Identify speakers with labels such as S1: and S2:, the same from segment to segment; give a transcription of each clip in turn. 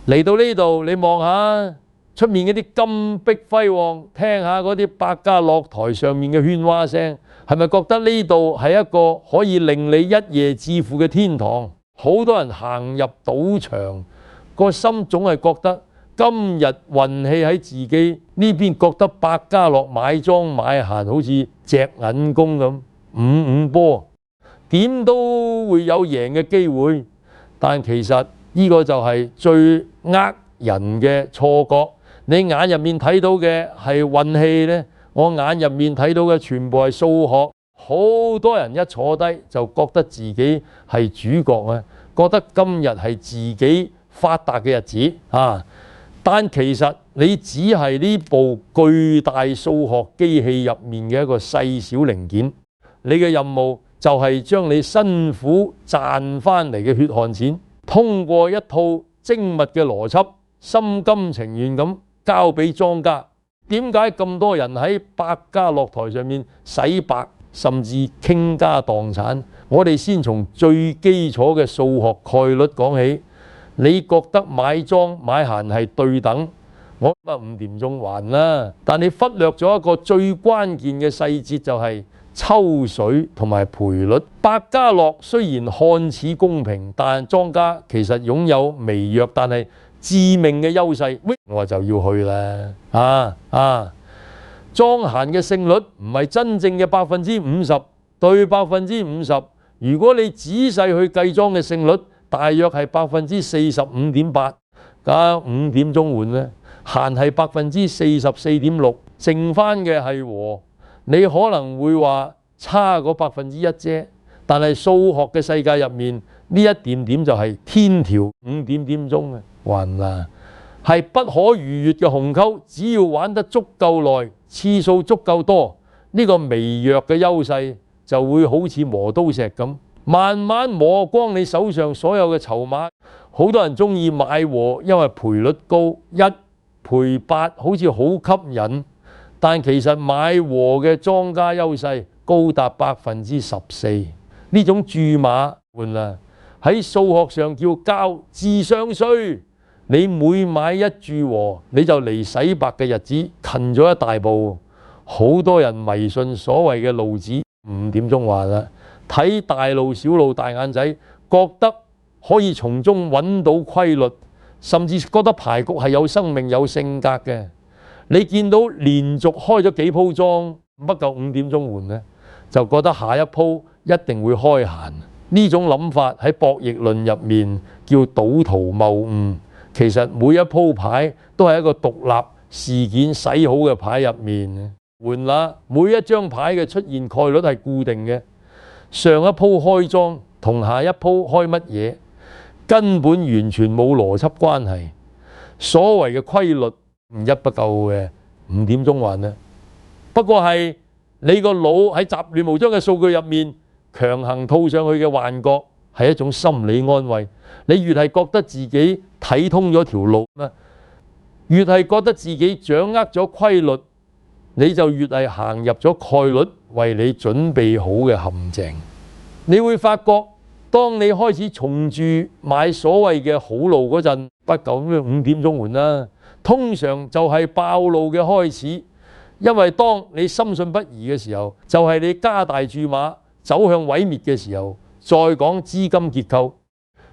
S1: 嚟到呢度，你望下出面嗰啲金碧輝煌，聽下嗰啲百家樂台上面嘅喧嘩聲，係咪覺得呢度係一個可以令你一夜致富嘅天堂？好多人行入賭場，個心總係覺得今日運氣喺自己呢邊，覺得百家樂買莊買閒好似隻銀公咁，五波點都會有贏嘅機會。但其實呢個就係最呃人嘅錯覺。你眼入面睇到嘅係運氣呢，我眼入面睇到嘅全部係數學。好多人一坐低就覺得自己係主角啊，覺得今日係自己發達嘅日子啊。但其實你只係呢部巨大數學機器入面嘅一個細小零件。你嘅任務就係將你辛苦賺翻嚟嘅血汗錢，通過一套精密嘅邏輯，心甘情願咁交俾莊家。點解咁多人喺百家樂台上面洗白，甚至傾家蕩產？我哋先從最基礎嘅數學概率講起。你覺得買莊買閒係對等，我5點鐘還啦。但你忽略咗一個最關鍵嘅細節，就係抽水同埋賠率。百家樂雖然看似公平，但莊家其實擁有微弱但係致命嘅優勢。我就要去啦。莊閒嘅勝率唔係真正嘅50%對50%。如果你仔細去計莊嘅勝率，大約係45.8%，加5點鐘換呢，閒係44.6%，剩翻嘅係和。你可能會話差嗰1%啫，但係數學嘅世界入面呢一點點就係天條5點鐘嘅還啦，係不可逾越嘅鴻溝。只要玩得足夠耐，次數足夠多，呢個微弱嘅優勢就會好似磨刀石咁，慢慢磨光你手上所有嘅籌碼。好多人中意買和，因為賠率高，1賠8好似好吸引。但其實買和嘅莊家優勢高達14%。呢種注碼換啦，喺數學上叫交智商稅。你每買一注和，你就離洗白嘅日子近咗一大步。好多人迷信所謂嘅路子，5點鐘還啦。睇大路小路大眼仔，覺得可以從中揾到規律，甚至覺得牌局係有生命有性格嘅。你見到連續開咗幾鋪莊，不夠5點鐘換呢，就覺得下一鋪一定會開閒。呢種諗法喺博弈論入面叫賭徒謬誤。其實每一鋪牌都係一個獨立事件洗好嘅牌入面換啦。每一張牌嘅出現概率係固定嘅。上一鋪開莊同下一鋪開乜嘢根本完全冇邏輯關係。所謂嘅規律一不夠嘅5點鐘還啦。不過係你個腦喺雜亂無章嘅數據入面強行套上去嘅幻覺，係一種心理安慰。你越係覺得自己睇通咗條路，越係覺得自己掌握咗規律，你就越係行入咗概率為你準備好嘅陷阱。你會發覺，當你開始從住買所謂嘅好路嗰陣，不夠5點鐘換啦，通常就係爆路嘅開始。因為當你深信不疑嘅時候，就係你加大注碼走向毀滅嘅時候。再講資金結構，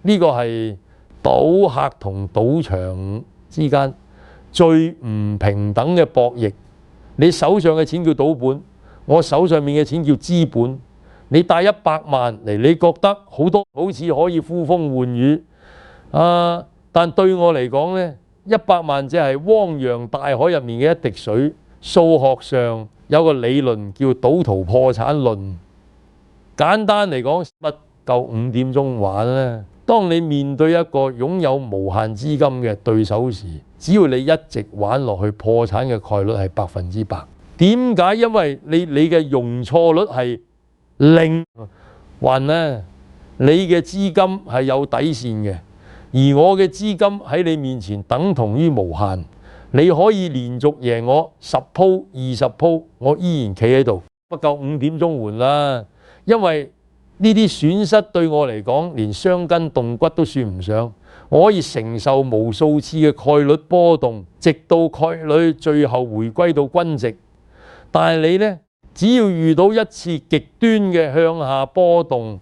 S1: 呢個係賭客同賭場之間最唔平等嘅博弈。你手上嘅錢叫賭本，我手上面嘅錢叫資本。你帶100萬嚟，你覺得好多好似可以呼風喚雨但對我嚟講呢，100萬只係汪洋大海入面嘅一滴水。數學上有個理論叫賭徒破產論。簡單嚟講，不夠5點鐘玩呢。當你面對一個擁有無限資金嘅對手時，只要你一直玩落去，破產嘅概率係100%。點解？因為你嘅容錯率係0，還呢，你嘅資金係有底線嘅，而我嘅資金喺你面前等同於無限。你可以連續贏我10鋪20鋪，我依然企喺度，不夠5點鐘換啦。因為呢啲損失對我嚟講連傷筋動骨都算唔上，我可以承受無數次嘅概率波動，直到概率最後回歸到均值。但係你呢，只要遇到一次極端嘅向下波動，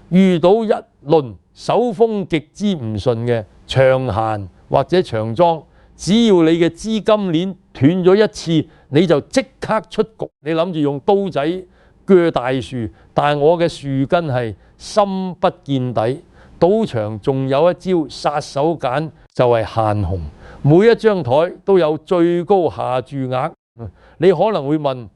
S1: 遇到一輪手風極之唔順嘅長閒或者長莊，只要你嘅資金鏈斷咗一次，你就即刻出局。你諗住用刀仔鋸大樹，但係我嘅樹根係深不見底。賭場仲有一招殺手鐧，就係限紅。每一張台都有最高下注額。你可能會問，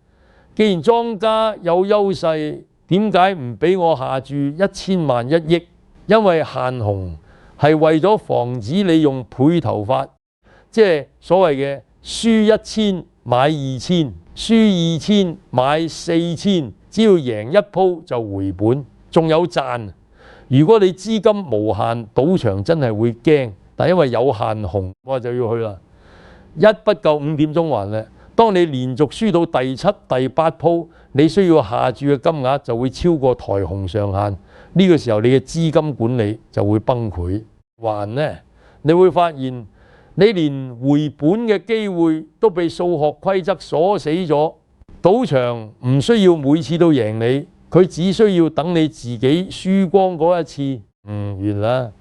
S1: 既然莊家有優勢，點解唔俾我下注1000萬1億？因為限紅係為咗防止你用倍頭法，即係所謂嘅輸1000買2000，輸2000買4000，只要贏一鋪就回本，仲有賺。如果你資金無限，賭場真係會驚，但因為有限紅，我就要去啦。一不夠5點鐘還咧。當你連續輸到第7、第8鋪，你需要下注嘅金額就會超過台紅上限。呢個時候你嘅資金管理就會崩潰。還呢，你會發現你連回本嘅機會都被數學規則鎖死咗。賭場唔需要每次都贏你。佢只需要等你自己輸光嗰一次。原來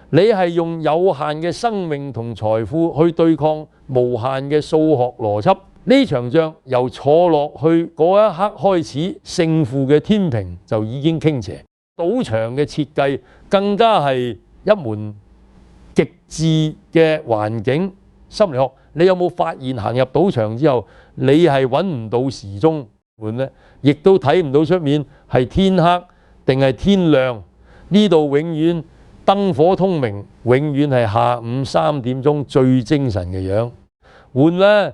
S1: 你係用有限嘅生命同財富去對抗無限嘅數學邏輯。呢場仗由坐落去嗰一刻開始，勝負嘅天平就已經傾斜。賭場嘅設計更加係一門極致嘅環境心理學。你有冇發現行入賭場之後，你係揾唔到時鐘門呢？亦都睇唔到出面係天黑定係天亮。呢度永遠燈火通明，永遠係下午3點鐘最精神嘅樣。換呢，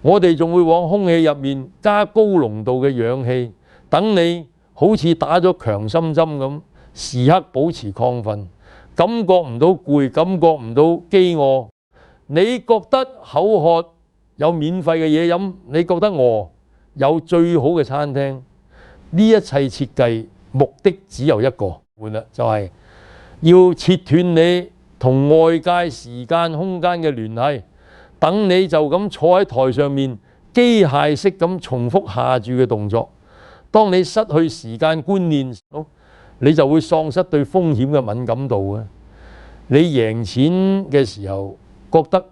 S1: 我哋仲會往空氣入面加高濃度嘅氧氣，等你好似打咗強心針咁，時刻保持亢奮，感覺唔到攰，感覺唔到飢餓。你覺得口渴，有免費嘅嘢飲，你覺得餓，有最好嘅餐廳。呢一切設計目的只有一個，就係要切斷你同外界時間空間嘅聯繫，等你就咁坐喺台上面，機械式咁重複下注嘅動作。當你失去時間觀念，你就會喪失對風險嘅敏感度嘅。你贏錢嘅時候覺得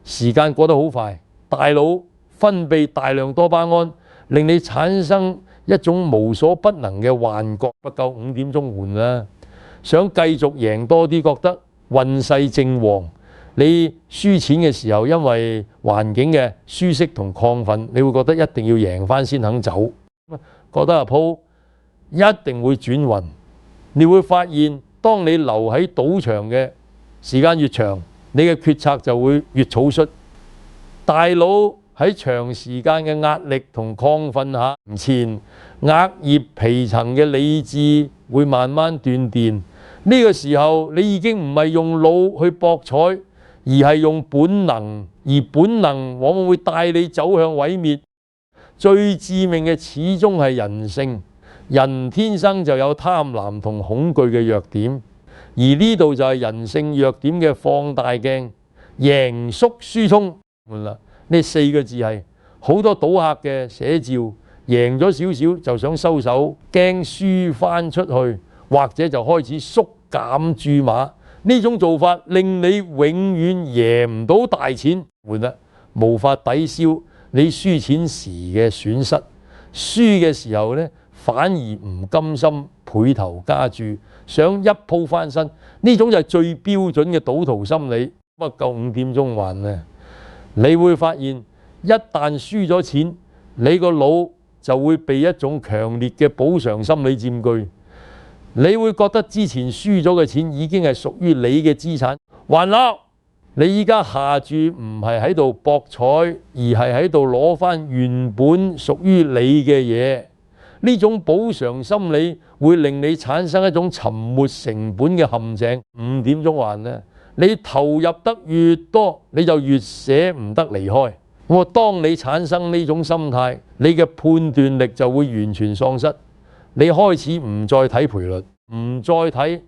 S1: 時間過得好快，大腦分泌大量多巴胺，令你產生一種無所不能嘅幻覺。不夠5點鐘換啦，想繼續贏多啲，覺得運勢正旺。你輸錢嘅時候，因為環境嘅舒適同亢奮，你會覺得一定要贏返先肯走，覺得鋪一定會轉運。你會發現，當你留喺賭場嘅時間越長，你嘅決策就會越草率。大腦喺長時間嘅壓力同亢奮下，前額葉皮層嘅理智會慢慢斷電。呢個時候，你已經唔係用腦去博彩，而係用本能，而本能往往會帶你走向毀滅。最致命嘅始終係人性，人天生就有貪婪同恐懼嘅弱點，而呢度就係人性弱點嘅放大鏡。贏縮輸衝，呢4個字係好多賭客嘅寫照。贏咗少少就想收手，驚輸翻出去，或者就開始縮減注碼。呢種做法令你永遠贏唔到大錢，無法抵消你輸錢時嘅損失。輸嘅時候呢，反而唔甘心倍頭加注，想一鋪翻身。呢種就係最標準嘅賭徒心理。不夠5點鐘還呢，你會發現一旦輸咗錢，你個腦就會被一種強烈嘅補償心理佔據。你會覺得之前輸咗嘅錢已經係屬於你嘅資產，還啦！你依家下注唔係喺度博彩，而係喺度攞翻原本屬於你嘅嘢。呢種補償心理會令你產生一種沉沒成本嘅陷阱。5點鐘還呢，你投入得越多，你就越捨唔得離開。當你產生呢種心態，你嘅判斷力就會完全喪失。你開始唔再睇賠率，唔再睇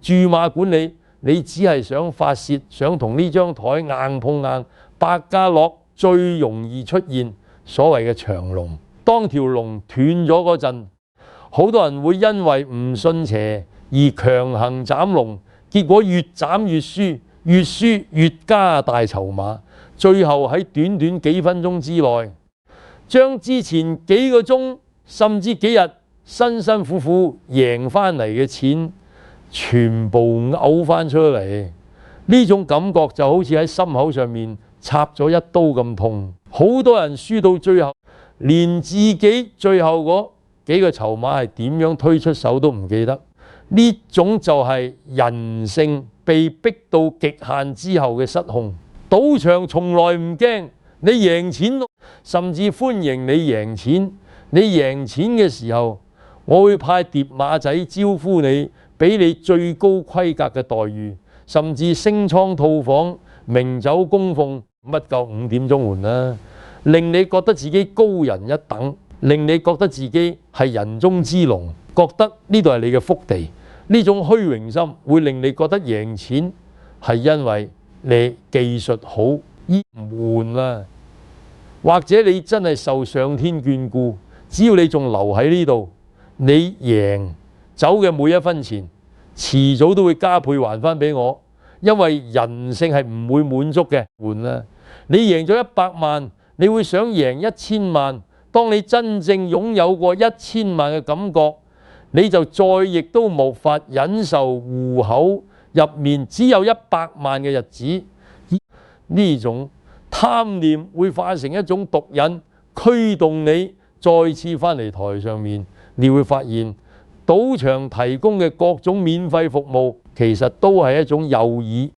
S1: 注碼管理，你只係想發泄，想同呢張台硬碰硬。百家樂最容易出現所謂嘅長龍，當條龍斷咗嗰陣，好多人會因為唔信邪而強行斬龍，結果越斬越輸，越輸越加大籌碼，最後喺短短幾分鐘之內，將之前幾個鐘甚至幾日辛辛苦苦贏翻嚟嘅錢全部嘔翻出嚟。呢種感覺就好似喺心口上面插咗一刀咁痛。好多人輸到最後，連自己最後嗰幾個籌碼係點樣推出手都唔記得。呢種就係人性被逼到極限之後嘅失控。賭場從來唔驚你贏錢，甚至歡迎你贏錢。你贏錢嘅時候，我會派疊馬仔招呼你，俾你最高規格嘅待遇，甚至升倉套房、名酒供奉，乜夠5點鐘換啦，令你覺得自己高人一等，令你覺得自己係人中之龍，覺得呢度係你嘅福地。呢種虛榮心會令你覺得贏錢係因為你技術好，唔換啦，或者你真係受上天眷顧，只要你仲留喺呢度，你贏走嘅每一分錢，遲早都會加倍還翻俾我，因為人性係唔會滿足嘅。換啦，你贏咗100萬，你會想贏1000萬。當你真正擁有過1000萬嘅感覺，你就再亦都無法忍受戶口入面只有100萬嘅日子。呢種貪念會化成一種毒癮，驅動你再次翻嚟台上面。你會發現賭場提供嘅各種免費服務其實都係一種誘餌。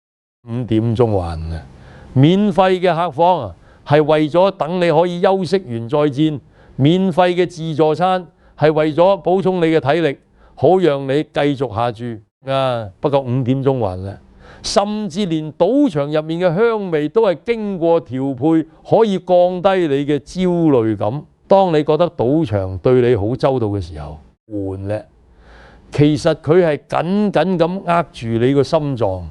S1: 5點鐘還嘅免費嘅客房啊，係為咗等你可以休息完再戰。免費嘅自助餐係為咗補充你嘅體力，好讓你繼續下注啊。不過5點鐘還啦，甚至連賭場入面嘅香味都係經過調配，可以降低你嘅焦慮感。當你覺得賭場對你好周到嘅時候，換咧，其實佢係緊緊咁握住你個心臟。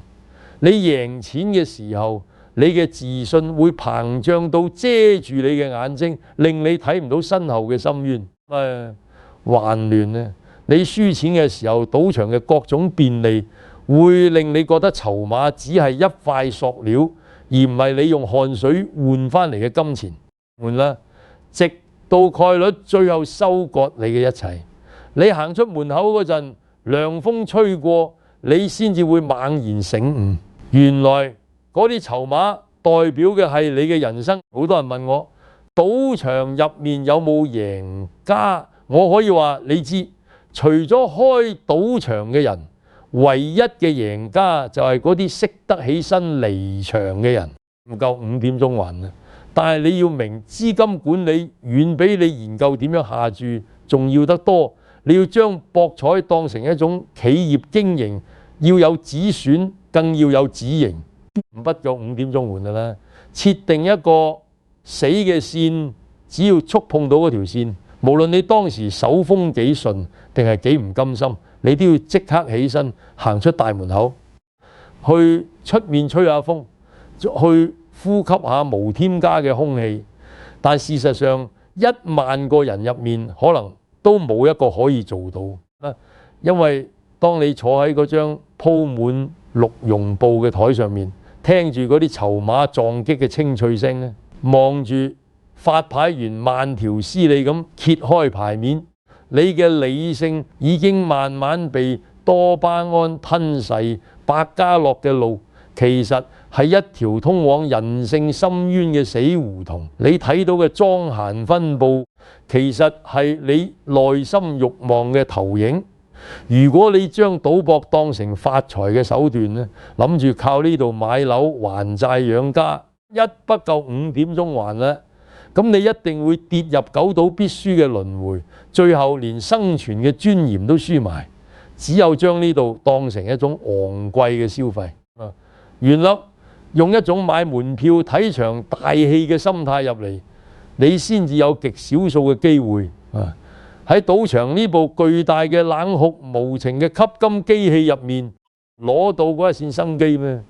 S1: 你贏錢嘅時候，你嘅自信會膨脹到遮住你嘅眼睛，令你睇唔到身後嘅深淵。混亂咧，你輸錢嘅時候，賭場嘅各種便利會令你覺得籌碼只係一塊塑料，而唔係你用汗水換翻嚟嘅金錢。換啦，直到概率最後收割你嘅一切。你行出門口嗰陣，涼風吹過，你先至會猛然醒悟，原來嗰啲籌碼代表嘅係你嘅人生。好多人問我，賭場入面有冇贏家？我可以話你知，除咗開賭場嘅人，唯一嘅贏家就係嗰啲識得起身離場嘅人。唔夠5點鐘還啊！但係你要明，資金管理遠比你研究點樣下注重要得多。你要將博彩當成一種企業經營，要有止損，更要有止盈。不夠5點鐘換㗎啦！設定一個死嘅線，只要觸碰到嗰條線，無論你當時手風幾順定係幾唔甘心，你都要即刻起身行出大門口，去出面吹下風，去呼吸下無添加嘅空氣。但事實上，10000個人入面可能都冇一個可以做到。因為當你坐喺嗰張鋪滿鹿茸布嘅台上面，聽住嗰啲籌碼撞擊嘅清脆聲咧，望住發牌員慢條斯理咁揭開牌面，你嘅理性已經慢慢被多巴胺吞噬。百家樂嘅路其實係一條通往人性深淵嘅死胡同。你睇到嘅莊閒分佈，其實係你內心慾望嘅投影。如果你將賭博當成發財嘅手段咧，諗住靠呢度買樓還債養家，一不夠5點鐘還啦，咁你一定會跌入久賭必輸嘅輪迴，最後連生存嘅尊嚴都輸埋。只有將呢度當成一種昂貴嘅消費，原來用一種買門票睇場大戲嘅心態入嚟，你先至有極少數嘅機會喺賭場呢部巨大嘅冷酷無情嘅吸金機器入面攞到嗰一線生機咩？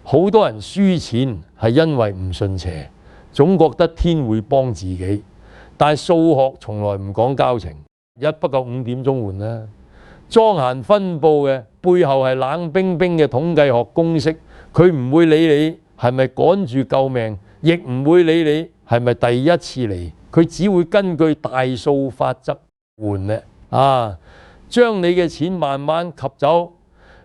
S1: 好多人輸錢係因為唔信邪，總覺得天會幫自己。但係數學從來唔講交情，一不夠5點鐘換啦。莊閒分佈嘅背後係冷冰冰嘅統計學公式，佢唔會理你係咪趕住救命，亦唔會理你係咪第一次嚟，佢只會根據大數法則換咧。將你嘅錢慢慢吸走。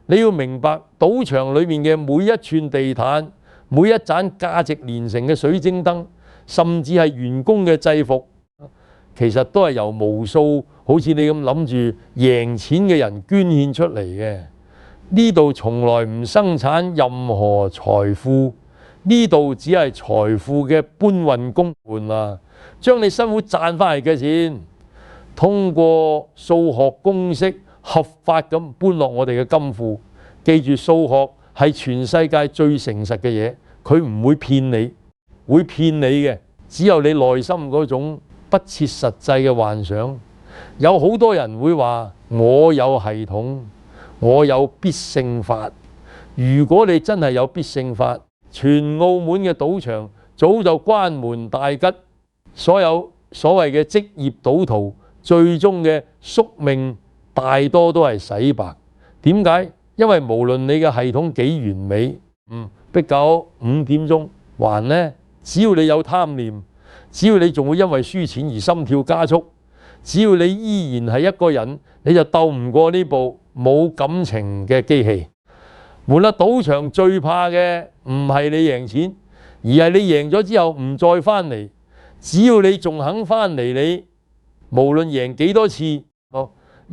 S1: 你要明白，賭場裏面嘅每一寸地毯，每一盞價值連城嘅水晶燈，甚至係員工嘅制服，其實都係由無數好似你咁諗住贏錢嘅人捐獻出嚟嘅。呢度從來唔生產任何財富，呢度只係財富嘅搬運工換啊！將你辛苦賺翻嚟嘅錢，通過數學公式合法咁搬落我哋嘅金庫。記住，數學係全世界最誠實嘅嘢，佢唔會騙你，會騙你嘅只有你內心嗰種不切實際嘅幻想。有好多人會話我有系統，我有必勝法。如果你真係有必勝法，全澳門嘅賭場早就關門大吉，所有所謂嘅職業賭徒最終嘅宿命大多都係洗白。點解？因為無論你嘅系統幾完美，逼夠5點鐘還呢，只要你有貪念，只要你仲會因為輸錢而心跳加速，只要你依然係一個人，你就鬥唔過呢部冇感情嘅機器。換啦，賭場最怕嘅唔係你贏錢，而係你贏咗之後唔再翻嚟。只要你仲肯翻嚟，你無論贏幾多次，一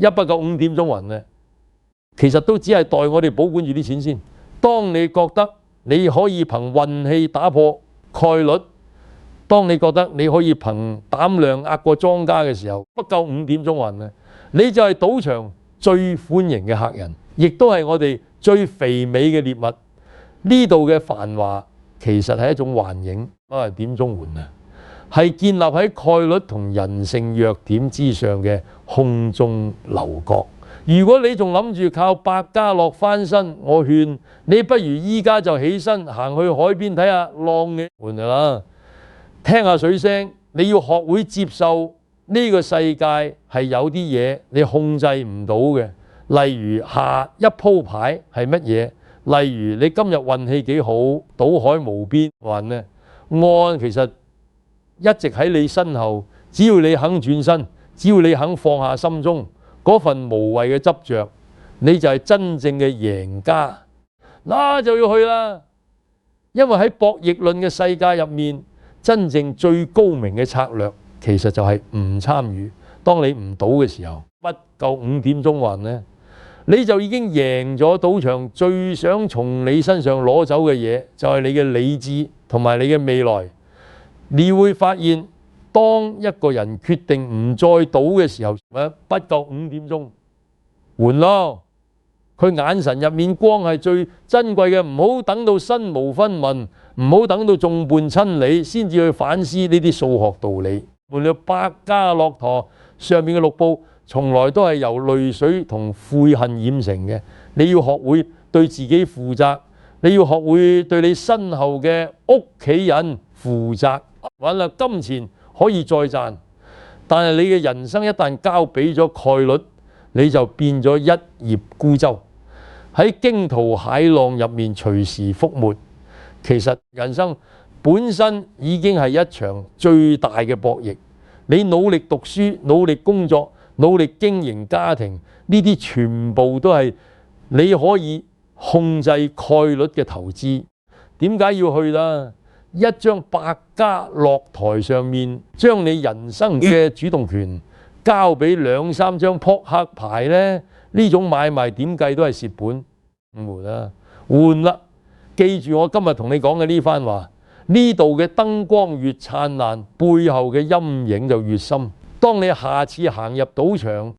S1: 不夠5點鐘還呢，其實都只係代我哋保管住啲錢先。當你覺得你可以憑運氣打破概率，當你覺得你可以憑膽量壓過莊家嘅時候，不夠5點鐘還呢，你就係賭場最歡迎嘅客人，亦都係我哋最肥美嘅獵物。呢度嘅繁華其實係一種幻影。點鐘換啊，係建立喺概率同人性弱點之上嘅空中樓閣。如果你仲諗住靠百家樂翻身，我勸你不如依家就起身行去海邊睇下浪嘅換啦，聽下水聲。你要學會接受呢個世界係有啲嘢你控制唔到嘅，例如下一鋪牌係乜嘢，例如你今日運氣幾好，賭海無邊還呢，岸其實一直喺你身後，只要你肯轉身，只要你肯放下心中嗰份無謂嘅執着，你就係真正嘅贏家。嗱，就要去啦，因為喺博弈論嘅世界入面，真正最高明嘅策略其實就係唔參與。當你唔賭嘅時候，不夠5點鐘還呢，你就已經贏咗賭場最想從你身上攞走嘅嘢，就係你嘅理智同埋你嘅未來。你會發現，當一個人決定唔再賭嘅時候，不夠5點鐘換咯。佢眼神入面光係最珍貴嘅，唔好等到身無分文，唔好等到眾叛親離先至去反思呢啲數學道理。換了百家樂陀上面嘅綠布，從來都係由淚水同悔恨染成嘅。你要學會對自己負責，你要學會對你身後嘅屋企人負責。玩啦，金錢可以再賺，但係你嘅人生一旦交俾咗概率，你就變咗一葉孤舟，喺驚濤駭浪入面隨時覆沒。其實人生本身已經係一場最大嘅博弈。你努力讀書、努力工作、努力經營家庭，呢啲全部都係你可以控制概率嘅投資。點解要去啦？一張百家樂台上面，將你人生嘅主動權交俾2、3張撲克牌呢，呢種買賣點計都係蝕本。換啦，換啦！記住我今日同你講嘅呢番話，呢度嘅燈光越燦爛，背後嘅陰影就越深。當你下次行入賭場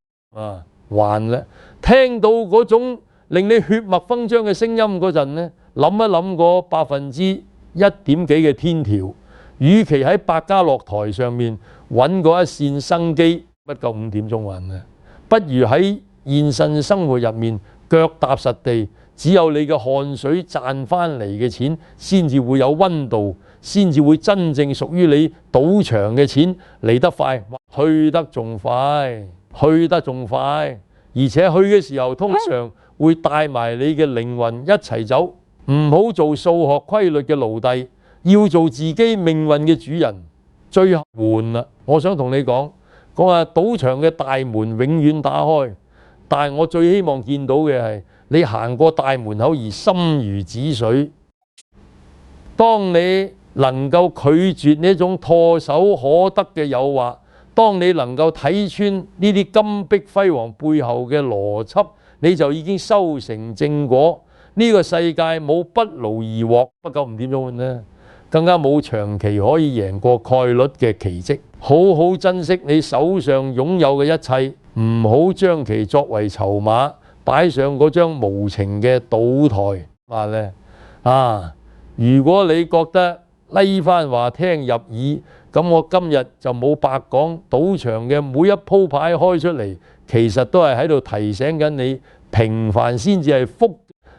S1: 還啦，聽到嗰種令你血脈紛張嘅聲音嗰陣呢，諗一諗嗰1.1點幾嘅天條，與其喺百家樂台上面揾嗰一線生機，不夠5點鐘還呢，不如喺現實生活入面腳踏實地，只有你嘅汗水賺翻嚟嘅錢，先至會有温度，先至會真正屬於你賭場嘅錢嚟得快，去得仲快，去得仲快，而且去嘅時候通常會帶埋你嘅靈魂一齊走。唔好做數學規律嘅奴隸，要做自己命運嘅主人。最後門啦，我想同你講話賭場嘅大門永遠打開，但係我最希望見到嘅係你行過大門口而心如止水。當你能夠拒絕呢種唾手可得嘅誘惑，當你能夠睇穿呢啲金碧輝煌背後嘅邏輯，你就已經修成正果。呢個世界冇不勞而獲，不夠唔點樣呢？更加冇長期可以贏過概率嘅奇蹟。好好珍惜你手上擁有嘅一切，唔好將其作為籌碼擺上嗰張無情嘅賭台。話呢如果你覺得呢番話聽入耳，咁我今日就冇白講。賭場嘅每一鋪牌開出嚟，其實都係喺度提醒緊你，平凡先至係福，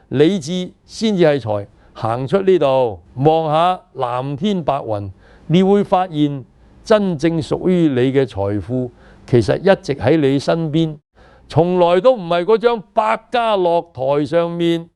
S1: 理智先至係財。行出呢度，望下藍天白雲，你會發現真正屬於你嘅財富，其實一直喺你身邊，從來都唔係嗰張百家樂台上面